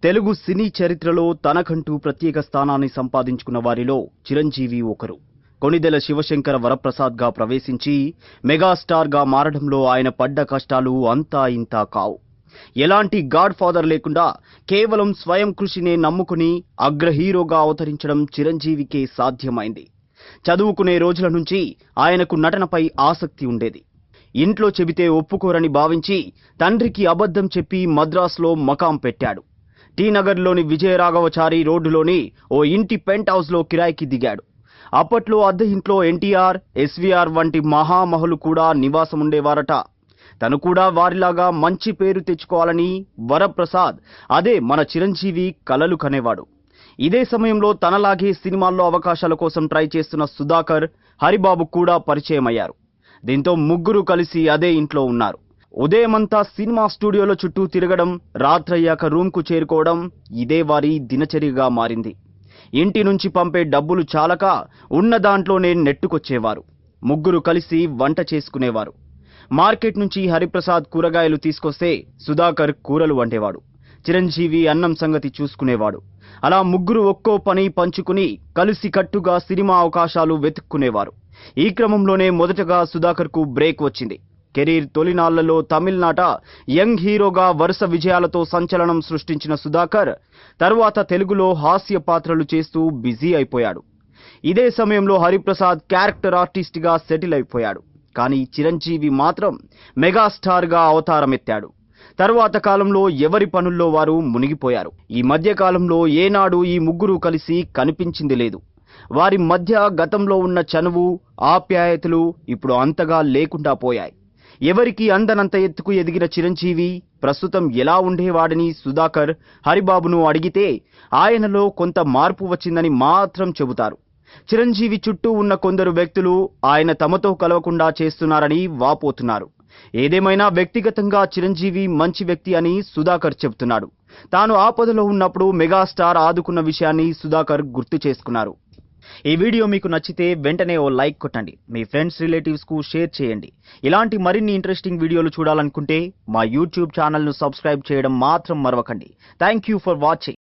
తెలుగు సినీ చరిత్రలో తనకంటూ ప్రత్యేక స్థానాన్ని సంపాదించుకున్న వారిలో చిరంజీవి ఒకరు. కొణిదెల శివశంకర వరప్రసాద్గా ప్రవేశించి మెగాస్టార్గా మారడంలో ఆయన పడ్డ కష్టాలు అంతా ఇంతా కావు. ఎలాంటి గాడ్ ఫాదర్ లేకుండా కేవలం స్వయం కృషినే నమ్ముకుని అగ్ర హీరోగా అవతరించడం చిరంజీవికే సాధ్యమైంది. చదువుకునే రోజుల నుంచి ఆయనకు నటనపై ఆసక్తి ఉండేది. ఇంట్లో చెబితే ఒప్పుకోరని భావించి తండ్రికి అబద్ధం చెప్పి మద్రాసులో మకాం పెట్టాడు. టీ నగర్లోని విజయరాఘవచారి రోడ్డులోని ఓ ఇంటి పెంట్ హౌస్లో కిరాయికి దిగాడు. అప్పట్లో అద్దె ఇంట్లో ఎన్టీఆర్, ఎస్వీఆర్ వంటి మహామహులు కూడా నివాసం ఉండేవారట. తను కూడా వారిలాగా మంచి పేరు తెచ్చుకోవాలని వరప్రసాద్, అదే మన చిరంజీవి కలలు కనేవాడు. ఇదే సమయంలో తనలాగే సినిమాల్లో అవకాశాల కోసం ట్రై చేస్తున్న సుధాకర్, హరిబాబు కూడా పరిచయమయ్యారు. దీంతో ముగ్గురు కలిసి అదే ఇంట్లో ఉన్నారు. ఉదయమంతా సినిమా స్టూడియోలో చుట్టూ తిరగడం, రాత్రయ్యాక రూమ్కు చేరుకోవడం ఇదే వారి దినచర్యగా మారింది. ఇంటి నుంచి పంపే డబ్బులు చాలక ఉన్న దాంట్లోనే నెట్టుకొచ్చేవారు. ముగ్గురు కలిసి వంట చేసుకునేవారు. మార్కెట్ నుంచి హరిప్రసాద్ కూరగాయలు తీసుకొస్తే సుధాకర్ కూరలు వండేవాడు. చిరంజీవి అన్నం సంగతి చూసుకునేవాడు. అలా ముగ్గురు ఒక్కో పని పంచుకుని కలిసి కట్టుగా సినిమా అవకాశాలు వెతుక్కునేవారు. ఈ క్రమంలోనే మొదటగా సుధాకర్కు బ్రేక్ వచ్చింది. కెరీర్ తొలినాళ్లలో తమిళనాట యంగ్ హీరోగా వరుస విజయాలతో సంచలనం సృష్టించిన సుధాకర్ తరువాత తెలుగులో హాస్య పాత్రలు చేస్తూ బిజీ అయిపోయాడు. ఇదే సమయంలో హరిప్రసాద్ క్యారెక్టర్ ఆర్టిస్ట్గా సెటిల్ అయిపోయాడు. కానీ చిరంజీవి మాత్రం మెగాస్టార్గా అవతారమెత్తాడు. తరువాత కాలంలో ఎవరి పనుల్లో వారు మునిగిపోయారు. ఈ మధ్య కాలంలో ఏనాడు ఈ ముగ్గురు కలిసి కనిపించింది లేదు. వారి మధ్య గతంలో ఉన్న చనువు, ఆప్యాయతలు ఇప్పుడు అంతగా లేకుండా పోయాయి. ఎవరికి అందనంత ఎత్తుకు ఎదిగిన చిరంజీవి ప్రస్తుతం ఎలా ఉండేవాడని సుధాకర్, హరిబాబును అడిగితే ఆయనలో కొంత మార్పు వచ్చిందని మాత్రం చెబుతారు. చిరంజీవి చుట్టూ ఉన్న కొందరు వ్యక్తులు ఆయన తమతో కలవకుండా చేస్తున్నారని వాపోతున్నారు. ఏదేమైనా వ్యక్తిగతంగా చిరంజీవి మంచి వ్యక్తి అని సుధాకర్ చెబుతున్నాడు. తాను ఆపదలో ఉన్నప్పుడు మెగాస్టార్ ఆదుకున్న విషయాన్ని సుధాకర్ గుర్తు చేసుకున్నారు. ఈ వీడియో మీకు నచ్చితే వెంటనే ఓ లైక్ కొట్టండి. మీ ఫ్రెండ్స్, రిలేటివ్స్ కు షేర్ చేయండి. ఇలాంటి మరిన్ని ఇంట్రెస్టింగ్ వీడియోలు చూడాలనుకుంటే మా యూట్యూబ్ ఛానల్ను సబ్స్క్రైబ్ చేయడం మాత్రం మరవకండి. Thank you for watching.